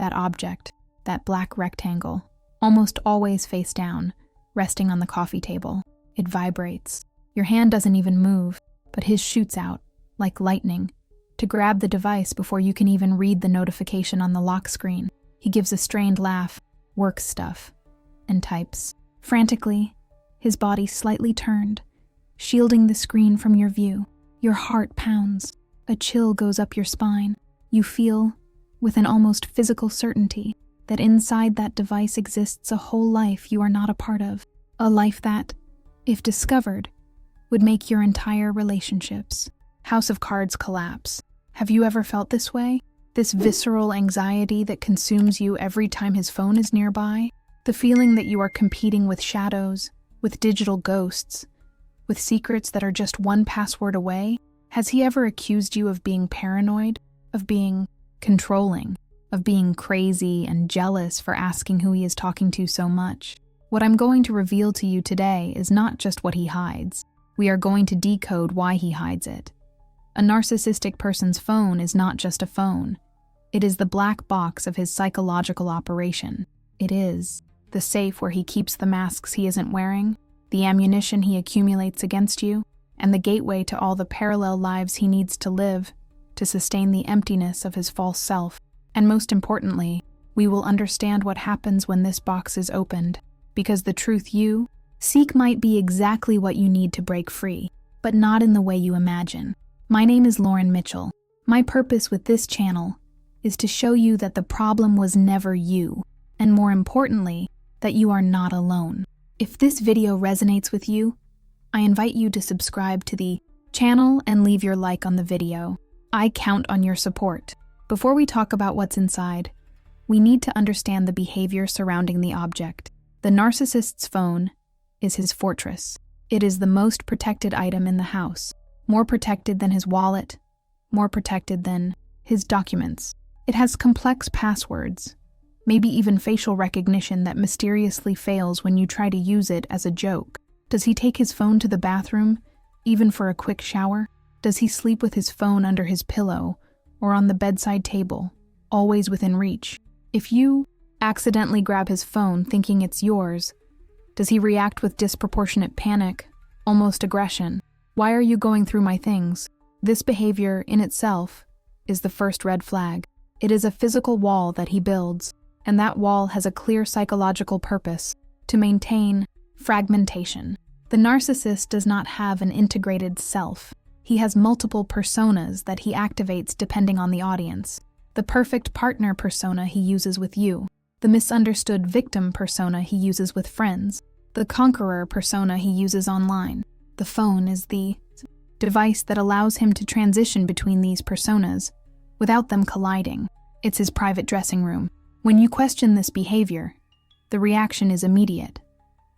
that object, that black rectangle, almost always face down, resting on the coffee table. It vibrates. Your hand doesn't even move, but his shoots out, like lightning, to grab the device before you can even read the notification on the lock screen. He gives a strained laugh, works stuff, and types. Frantically, his body slightly turned, shielding the screen from your view. Your heart pounds. A chill goes up your spine. You feel, with an almost physical certainty, that inside that device exists a whole life you are not a part of. A life that, if discovered, would make your entire relationships, house of cards collapse. Have you ever felt this way? This visceral anxiety that consumes you every time his phone is nearby? The feeling that you are competing with shadows, with digital ghosts, with secrets that are just one password away? Has he ever accused you of being paranoid, of being controlling, of being crazy and jealous for asking who he is talking to so much? What I'm going to reveal to you today is not just what he hides. We are going to decode why he hides it. A narcissistic person's phone is not just a phone. It is the black box of his psychological operation. It is the safe where he keeps the masks he isn't wearing, the ammunition he accumulates against you, and the gateway to all the parallel lives he needs to live to sustain the emptiness of his false self. And most importantly, we will understand what happens when this box is opened, because the truth you seek might be exactly what you need to break free, but not in the way you imagine. My name is Lauren Mitchell. My purpose with this channel is to show you that the problem was never you, and more importantly, that you are not alone. If this video resonates with you, I invite you to subscribe to the channel and leave your like on the video. I count on your support. Before we talk about what's inside, we need to understand the behavior surrounding the object. The narcissist's phone is his fortress. It is the most protected item in the house, more protected than his wallet, more protected than his documents. It has complex passwords, maybe even facial recognition that mysteriously fails when you try to use it as a joke. Does he take his phone to the bathroom, even for a quick shower? Does he sleep with his phone under his pillow or on the bedside table, always within reach? If you accidentally grab his phone thinking it's yours, does he react with disproportionate panic, almost aggression? Why are you going through my things? This behavior in itself is the first red flag. It is a physical wall that he builds, and that wall has a clear psychological purpose: to maintain fragmentation. The narcissist does not have an integrated self. He has multiple personas that he activates depending on the audience. The perfect partner persona he uses with you, the misunderstood victim persona he uses with friends, the conqueror persona he uses online. The phone is the device that allows him to transition between these personas without them colliding. It's his private dressing room. When you question this behavior, the reaction is immediate.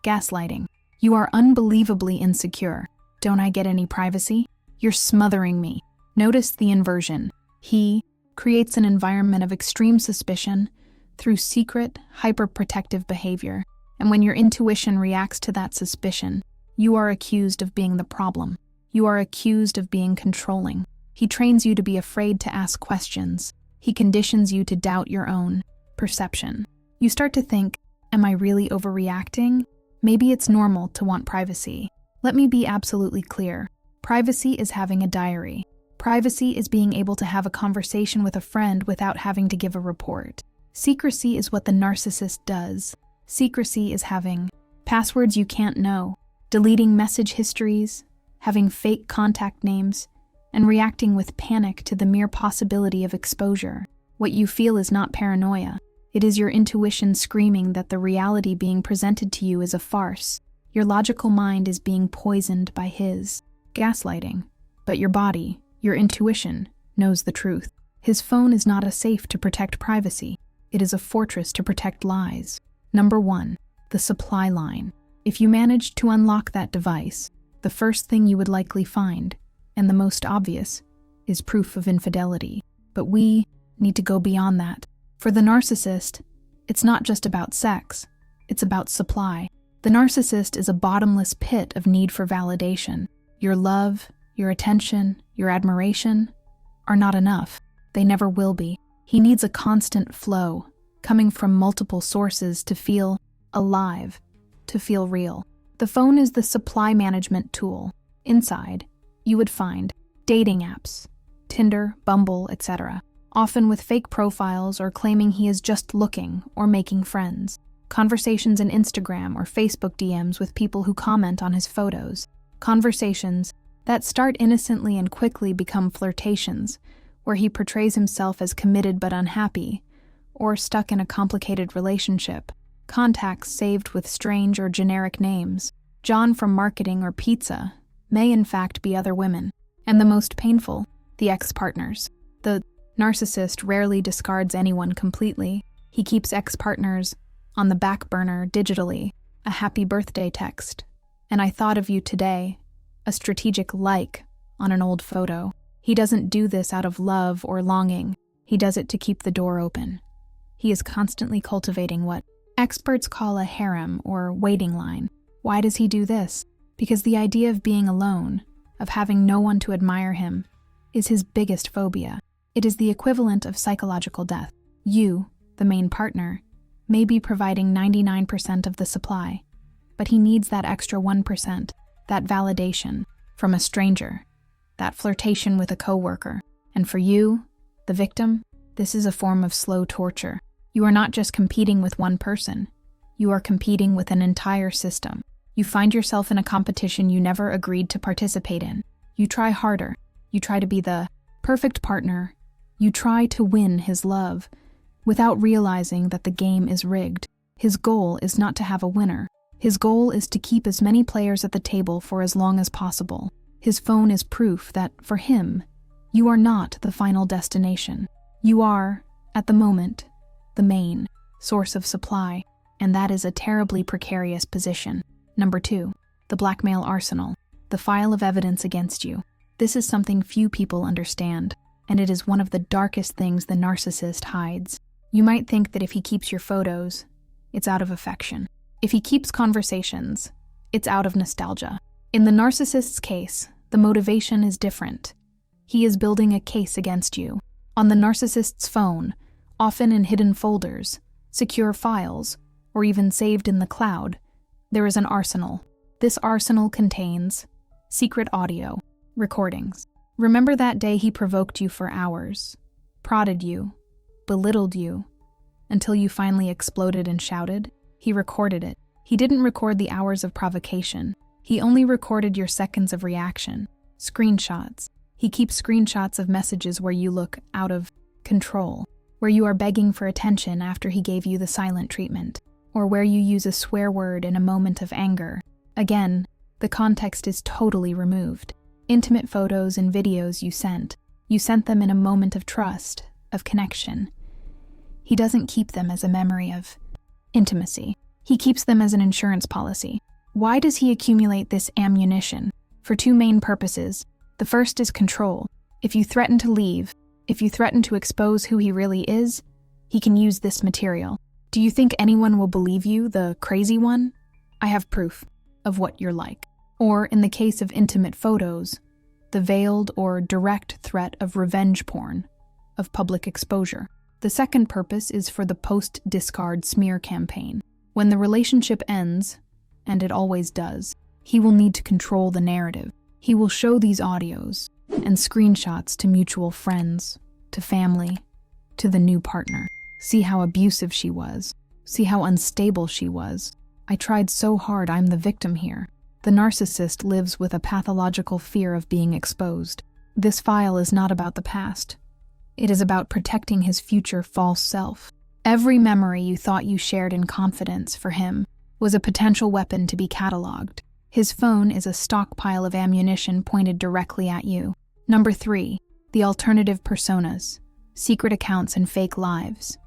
Gaslighting. You are unbelievably insecure. Don't I get any privacy? You're smothering me. Notice the inversion. He creates an environment of extreme suspicion through secret, hyperprotective behavior. And when your intuition reacts to that suspicion, you are accused of being the problem. You are accused of being controlling. He trains you to be afraid to ask questions. He conditions you to doubt your own perception. You start to think, am I really overreacting? Maybe it's normal to want privacy. Let me be absolutely clear. Privacy is having a diary. Privacy is being able to have a conversation with a friend without having to give a report. Secrecy is what the narcissist does. Secrecy is having passwords you can't know, deleting message histories, having fake contact names, and reacting with panic to the mere possibility of exposure. What you feel is not paranoia. It is your intuition screaming that the reality being presented to you is a farce. Your logical mind is being poisoned by his gaslighting. But your body, your intuition, knows the truth. His phone is not a safe to protect privacy. It is a fortress to protect lies. Number 1, the supply line. If you manage to unlock that device, the first thing you would likely find, and the most obvious, is proof of infidelity. But we need to go beyond that. For the narcissist, it's not just about sex, it's about supply. The narcissist is a bottomless pit of need for validation. Your love, your attention, your admiration are not enough. They never will be. He needs a constant flow, coming from multiple sources to feel alive, to feel real. The phone is the supply management tool. Inside, you would find dating apps, Tinder, Bumble, etc., often with fake profiles or claiming he is just looking or making friends. Conversations in Instagram or Facebook DMs with people who comment on his photos. Conversations that start innocently and quickly become flirtations, where he portrays himself as committed but unhappy, or stuck in a complicated relationship. Contacts saved with strange or generic names. John from marketing or pizza may in fact be other women. And the most painful, the ex-partners. The narcissist rarely discards anyone completely. He keeps ex-partners on the back burner digitally, a happy birthday text, and I thought of you today, a strategic like on an old photo. He doesn't do this out of love or longing. He does it to keep the door open. He is constantly cultivating what experts call a harem or waiting line. Why does he do this? Because the idea of being alone, of having no one to admire him, is his biggest phobia. It is the equivalent of psychological death. You, the main partner, may be providing 99% of the supply, but he needs that extra 1%, that validation from a stranger, that flirtation with a coworker. And for you, the victim, this is a form of slow torture. You are not just competing with one person, you are competing with an entire system. You find yourself in a competition you never agreed to participate in. You try harder. You try to be the perfect partner. You try to win his love without realizing that the game is rigged. His goal is not to have a winner. His goal is to keep as many players at the table for as long as possible. His phone is proof that, for him, you are not the final destination. You are, at the moment, the main source of supply, and that is a terribly precarious position. Number 2, the blackmail arsenal, the file of evidence against you. This is something few people understand, and it is one of the darkest things the narcissist hides. You might think that if he keeps your photos, it's out of affection. If he keeps conversations, it's out of nostalgia. In the narcissist's case, the motivation is different. He is building a case against you. On the narcissist's phone, often in hidden folders, secure files, or even saved in the cloud, there is an arsenal. This arsenal contains secret audio, recordings. Remember that day he provoked you for hours, prodded you, belittled you, until you finally exploded and shouted? He recorded it. He didn't record the hours of provocation. He only recorded your seconds of reaction. Screenshots. He keeps screenshots of messages where you look out of control, where you are begging for attention after he gave you the silent treatment, or where you use a swear word in a moment of anger. Again, the context is totally removed. Intimate photos and videos you sent them in a moment of trust, of connection. He doesn't keep them as a memory of intimacy. He keeps them as an insurance policy. Why does he accumulate this ammunition? For 2 main purposes. The first is control. If you threaten to leave, if you threaten to expose who he really is, he can use this material. Do you think anyone will believe you, the crazy one? I have proof of what you're like. Or, in the case of intimate photos, the veiled or direct threat of revenge porn, of public exposure. The second purpose is for the post-discard smear campaign. When the relationship ends, and it always does, he will need to control the narrative. He will show these audios and screenshots to mutual friends, to family, to the new partner. See how abusive she was. See how unstable she was. I tried so hard, I'm the victim here. The narcissist lives with a pathological fear of being exposed. This file is not about the past. It is about protecting his future false self. Every memory you thought you shared in confidence for him was a potential weapon to be cataloged. His phone is a stockpile of ammunition pointed directly at you. Number 3, the alternative personas, secret accounts and fake lives.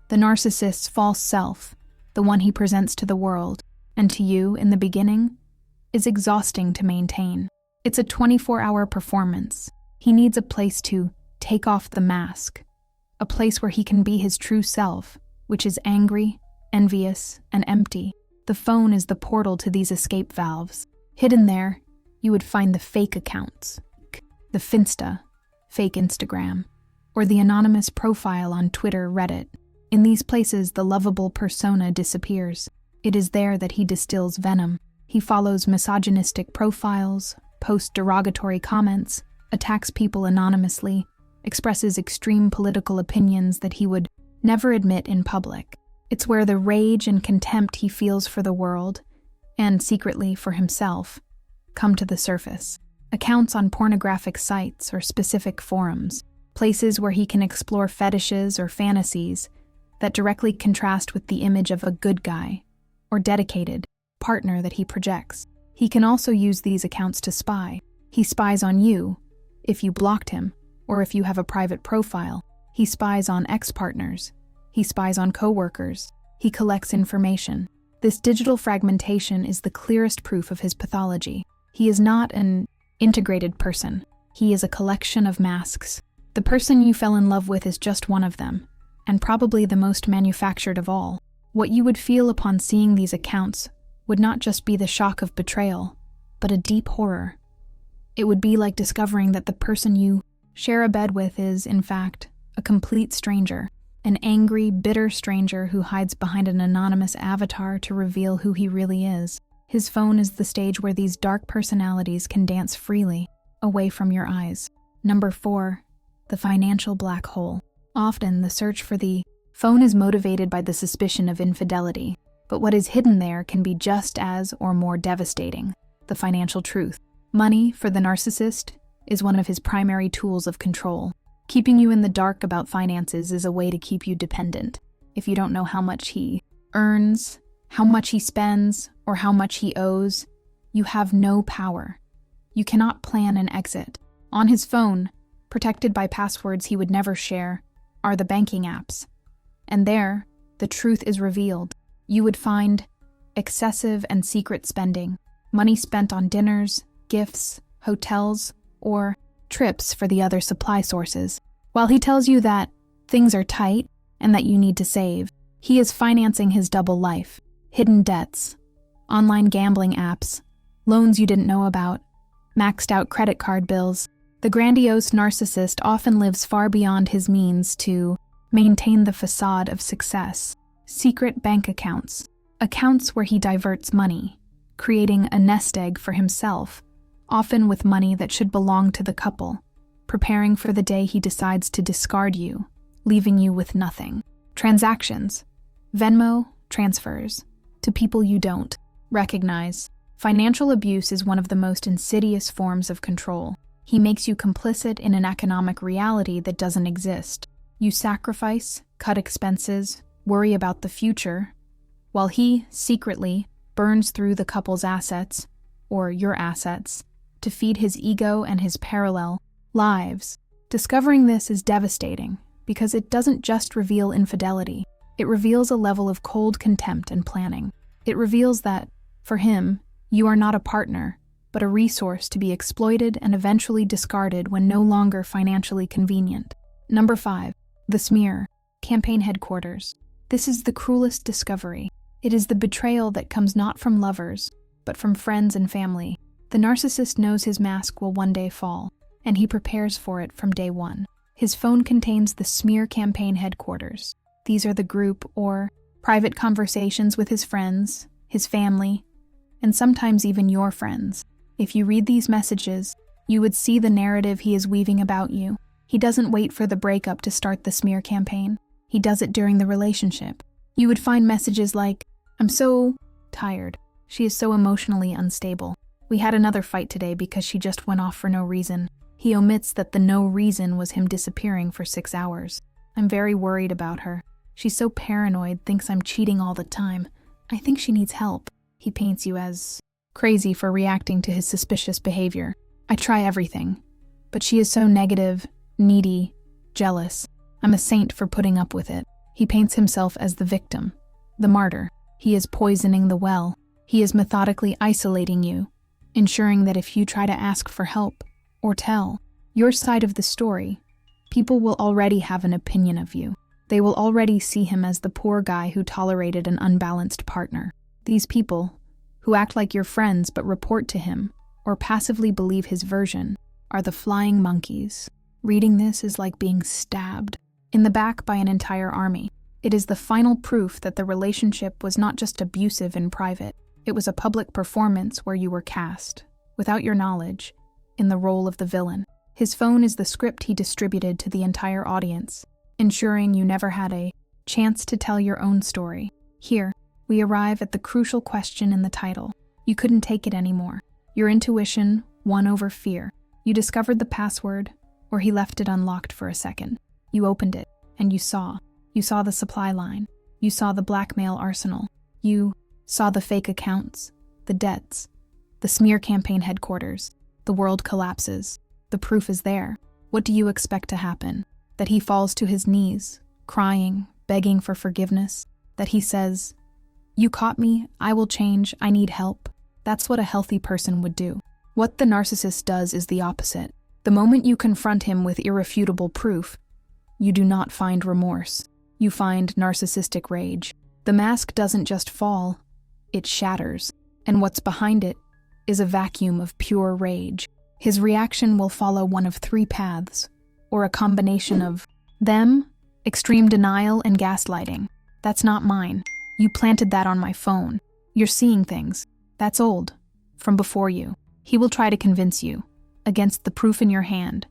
The narcissist's false self, the one he presents to the world, and to you in the beginning, is exhausting to maintain. It's a 24-hour performance. He needs a place to take off the mask, a place where he can be his true self, which is angry, envious, and empty. The phone is the portal to these escape valves. Hidden there, you would find the fake accounts, the Finsta, fake Instagram, or the anonymous profile on Twitter, Reddit. In these places, the lovable persona disappears. It is there that he distills venom. He follows misogynistic profiles, posts derogatory comments, attacks people anonymously, expresses extreme political opinions that he would never admit in public. It's where the rage and contempt he feels for the world, and secretly for himself, come to the surface. Accounts on pornographic sites or specific forums, places where he can explore fetishes or fantasies that directly contrast with the image of a good guy or dedicated partner that he projects. He can also use these accounts to spy. He spies on you if you blocked him, or if you have a private profile. He spies on ex-partners. He spies on coworkers. He collects information. This digital fragmentation is the clearest proof of his pathology. He is not an integrated person. He is a collection of masks. The person you fell in love with is just one of them, and probably the most manufactured of all. What you would feel upon seeing these accounts would not just be the shock of betrayal, but a deep horror. It would be like discovering that the person you share a bed with is, in fact, a complete stranger, an angry, bitter stranger who hides behind an anonymous avatar to reveal who he really is. His phone is the stage where these dark personalities can dance freely, away from your eyes. Number 4, the financial black hole. Often, the search for the phone is motivated by the suspicion of infidelity, but what is hidden there can be just as or more devastating: the financial truth. Money, for the narcissist, is one of his primary tools of control. Keeping you in the dark about finances is a way to keep you dependent. If you don't know how much he earns, how much he spends, or how much he owes, you have no power. You cannot plan an exit. On his phone, protected by passwords he would never share, are the banking apps. And there, the truth is revealed. You would find excessive and secret spending, money spent on dinners, gifts, hotels, or trips for the other supply sources. While he tells you that things are tight and that you need to save, he is financing his double life: hidden debts, online gambling apps, loans you didn't know about, maxed out credit card bills. The grandiose narcissist often lives far beyond his means to maintain the facade of success. Secret bank accounts, accounts where he diverts money, creating a nest egg for himself, often with money that should belong to the couple, preparing for the day he decides to discard you, leaving you with nothing. Transactions, Venmo, transfers, to people you don't recognize. Financial abuse is one of the most insidious forms of control. He makes you complicit in an economic reality that doesn't exist. You sacrifice, cut expenses, worry about the future, while he, secretly, burns through the couple's assets, or your assets, to feed his ego and his parallel lives. Discovering this is devastating, because it doesn't just reveal infidelity. It reveals a level of cold contempt and planning. It reveals that, for him, you are not a partner, but a resource to be exploited and eventually discarded when no longer financially convenient. Number 5. The smear. Campaign headquarters. This is the cruelest discovery. It is the betrayal that comes not from lovers, but from friends and family. The narcissist knows his mask will one day fall, and he prepares for it from day one. His phone contains the smear campaign headquarters. These are the group or private conversations with his friends, his family, and sometimes even your friends. If you read these messages, you would see the narrative he is weaving about you. He doesn't wait for the breakup to start the smear campaign. He does it during the relationship. You would find messages like, "I'm so tired. She is so emotionally unstable. We had another fight today because she just went off for no reason." He omits that the no reason was him disappearing for 6 hours. "I'm very worried about her. She's so paranoid, thinks I'm cheating all the time. I think she needs help." He paints you as crazy for reacting to his suspicious behavior. "I try everything, but she is so negative, needy, jealous. I'm a saint for putting up with it." He paints himself as the victim, the martyr. He is poisoning the well. He is methodically isolating you, ensuring that if you try to ask for help or tell your side of the story, people will already have an opinion of you. They will already see him as the poor guy who tolerated an unbalanced partner. These people, who act like your friends but report to him, or passively believe his version, are the flying monkeys. Reading this is like being stabbed in the back by an entire army. It is the final proof that the relationship was not just abusive in private. It was a public performance where you were cast, without your knowledge, in the role of the villain. His phone is the script he distributed to the entire audience, ensuring you never had a chance to tell your own story. Here, we arrive at the crucial question in the title. You couldn't take it anymore. Your intuition won over fear. You discovered the password, or he left it unlocked for a second. You opened it, and you saw. You saw the supply line. You saw the blackmail arsenal. You saw the fake accounts, the debts, the smear campaign headquarters. The world collapses. The proof is there. What do you expect to happen? That he falls to his knees, crying, begging for forgiveness? That he says, "You caught me, I will change, I need help"? That's what a healthy person would do. What the narcissist does is the opposite. The moment you confront him with irrefutable proof, you do not find remorse. You find narcissistic rage. The mask doesn't just fall, it shatters. And what's behind it is a vacuum of pure rage. His reaction will follow one of three paths, or a combination of them, extreme denial, and gaslighting. "That's not mine. You planted that on my phone. You're seeing things. That's old, from before you." He will try to convince you, against the proof in your hand,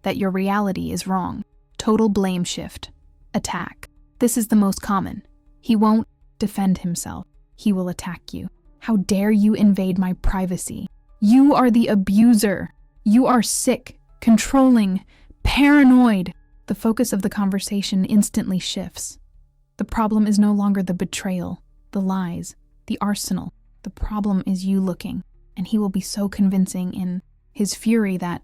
that your reality is wrong. Total blame shift. Attack. This is the most common. He won't defend himself. He will attack you. "How dare you invade my privacy? You are the abuser. You are sick, controlling, paranoid." The focus of the conversation instantly shifts. The problem is no longer the betrayal, the lies, the arsenal. The problem is you looking, and he will be so convincing in his fury that,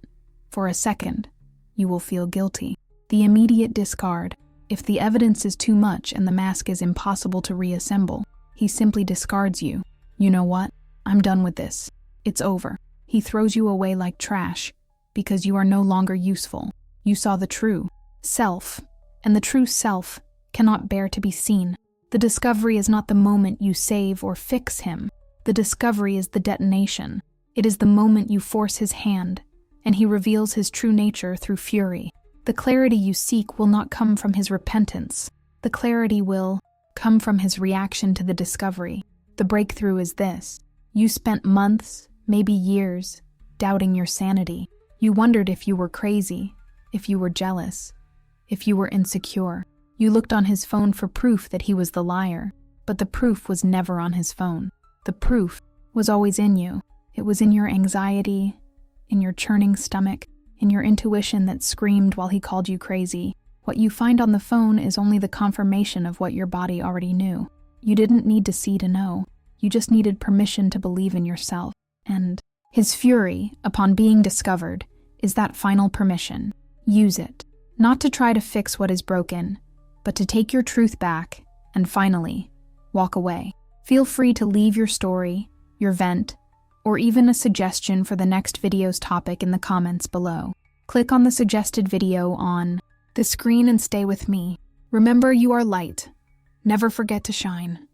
for a second, you will feel guilty. The immediate discard. If the evidence is too much and the mask is impossible to reassemble, he simply discards you. "You know what? I'm done with this. It's over." He throws you away like trash because you are no longer useful. You saw the true self, and the true self cannot bear to be seen. The discovery is not the moment you save or fix him. The discovery is the detonation. It is the moment you force his hand, and he reveals his true nature through fury. The clarity you seek will not come from his repentance. The clarity will come from his reaction to the discovery. The breakthrough is this. You spent months, maybe years, doubting your sanity. You wondered if you were crazy, if you were jealous, if you were insecure. You looked on his phone for proof that he was the liar, but the proof was never on his phone. The proof was always in you. It was in your anxiety, in your churning stomach, in your intuition that screamed while he called you crazy. What you find on the phone is only the confirmation of what your body already knew. You didn't need to see to know. You just needed permission to believe in yourself. And his fury, upon being discovered, is that final permission. Use it. Not to try to fix what is broken, but to take your truth back and finally walk away. Feel free to leave your story, your vent, or even a suggestion for the next video's topic in the comments below. Click on the suggested video on the screen and stay with me. Remember, you are light. Never forget to shine.